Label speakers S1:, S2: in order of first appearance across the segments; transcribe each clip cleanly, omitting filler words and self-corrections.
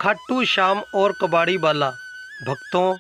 S1: खाटू श्याम और कबाड़ी वाला। भक्तों,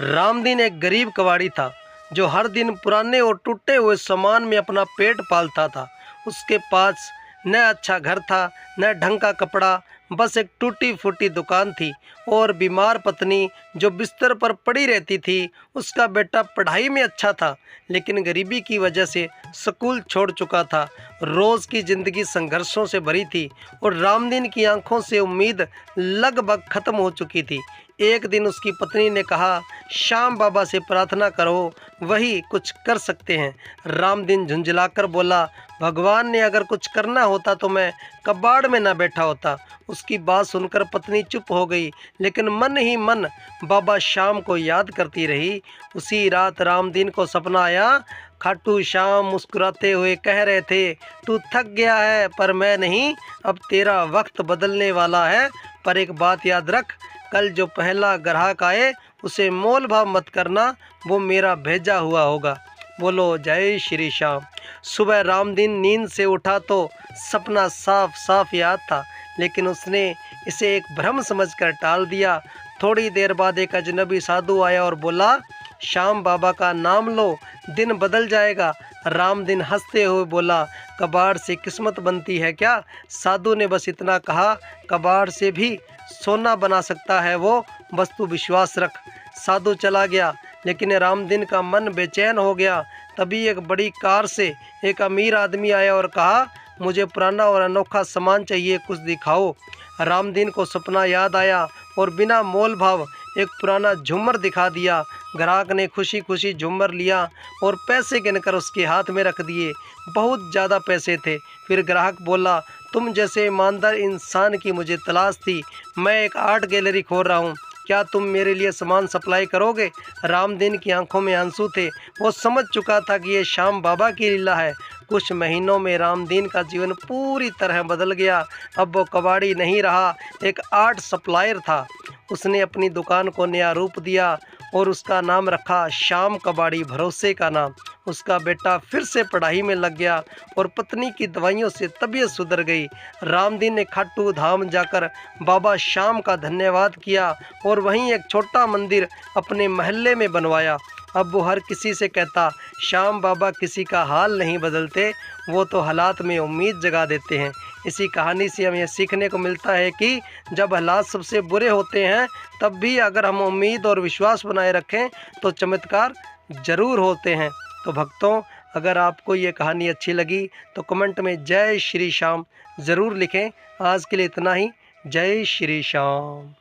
S1: रामदीन एक गरीब कबाड़ी था जो हर दिन पुराने और टूटे हुए सामान में अपना पेट पालता था। उसके पास न अच्छा घर था, न ढंग का कपड़ा, बस एक टूटी फूटी दुकान थी और बीमार पत्नी जो बिस्तर पर पड़ी रहती थी। उसका बेटा पढ़ाई में अच्छा था, लेकिन गरीबी की वजह से स्कूल छोड़ चुका था। रोज़ की ज़िंदगी संघर्षों से भरी थी और रामदीन की आंखों से उम्मीद लगभग ख़त्म हो चुकी थी। एक दिन उसकी पत्नी ने कहा, श्याम बाबा से प्रार्थना करो, वही कुछ कर सकते हैं। रामदीन झुंझलाकर बोला, भगवान ने अगर कुछ करना होता तो मैं कबाड़ में न बैठा होता। उसकी बात सुनकर पत्नी चुप हो गई, लेकिन मन ही मन बाबा श्याम को याद करती रही। उसी रात रामदीन को सपना आया। खाटू श्याम मुस्कुराते हुए कह रहे थे, तू थक गया है पर मैं नहीं, अब तेरा वक्त बदलने वाला है। पर एक बात याद रख, कल जो पहला ग्राहक आए उसे मोल भाव मत करना, वो मेरा भेजा हुआ होगा। बोलो जय श्री श्याम। सुबह रामदीन नींद से उठा तो सपना साफ साफ याद था, लेकिन उसने इसे एक भ्रम समझकर टाल दिया। थोड़ी देर बाद एक अजनबी साधु आया और बोला, श्याम बाबा का नाम लो, दिन बदल जाएगा। रामदीन हंसते हुए बोला, कबाड़ से किस्मत बनती है क्या? साधु ने बस इतना कहा, कबाड़ से भी सोना बना सकता है वो, बस तू विश्वास रख। साधु चला गया, लेकिन रामदीन का मन बेचैन हो गया। तभी एक बड़ी कार से एक अमीर आदमी आया और कहा, मुझे पुराना और अनोखा सामान चाहिए, कुछ दिखाओ। रामदीन को सपना याद आया और बिना मोल भाव एक पुराना झूमर दिखा दिया। ग्राहक ने खुशी खुशी झूमर लिया और पैसे गिनकर उसके हाथ में रख दिए। बहुत ज़्यादा पैसे थे। फिर ग्राहक बोला, तुम जैसे ईमानदार इंसान की मुझे तलाश थी। मैं एक आर्ट गैलरी खोल रहा हूँ, क्या तुम मेरे लिए सामान सप्लाई करोगे? रामदीन की आंखों में आंसू थे। वो समझ चुका था कि ये श्याम बाबा की लीला है। कुछ महीनों में रामदीन का जीवन पूरी तरह बदल गया। अब वो कबाड़ी नहीं रहा, एक आर्ट सप्लायर था। उसने अपनी दुकान को नया रूप दिया और उसका नाम रखा श्याम कबाड़ी, भरोसे का नाम। उसका बेटा फिर से पढ़ाई में लग गया और पत्नी की दवाइयों से तबीयत सुधर गई। रामदीन ने खाटू धाम जाकर बाबा श्याम का धन्यवाद किया और वहीं एक छोटा मंदिर अपने मोहल्ले में बनवाया। अब वो हर किसी से कहता, श्याम बाबा किसी का हाल नहीं बदलते, वो तो हालात में उम्मीद जगा देते हैं। इसी कहानी से हमें सीखने को मिलता है कि जब हालात सबसे बुरे होते हैं, तब भी अगर हम उम्मीद और विश्वास बनाए रखें तो चमत्कार ज़रूर होते हैं। तो भक्तों, अगर आपको ये कहानी अच्छी लगी तो कमेंट में जय श्री श्याम ज़रूर लिखें। आज के लिए इतना ही। जय श्री श्याम।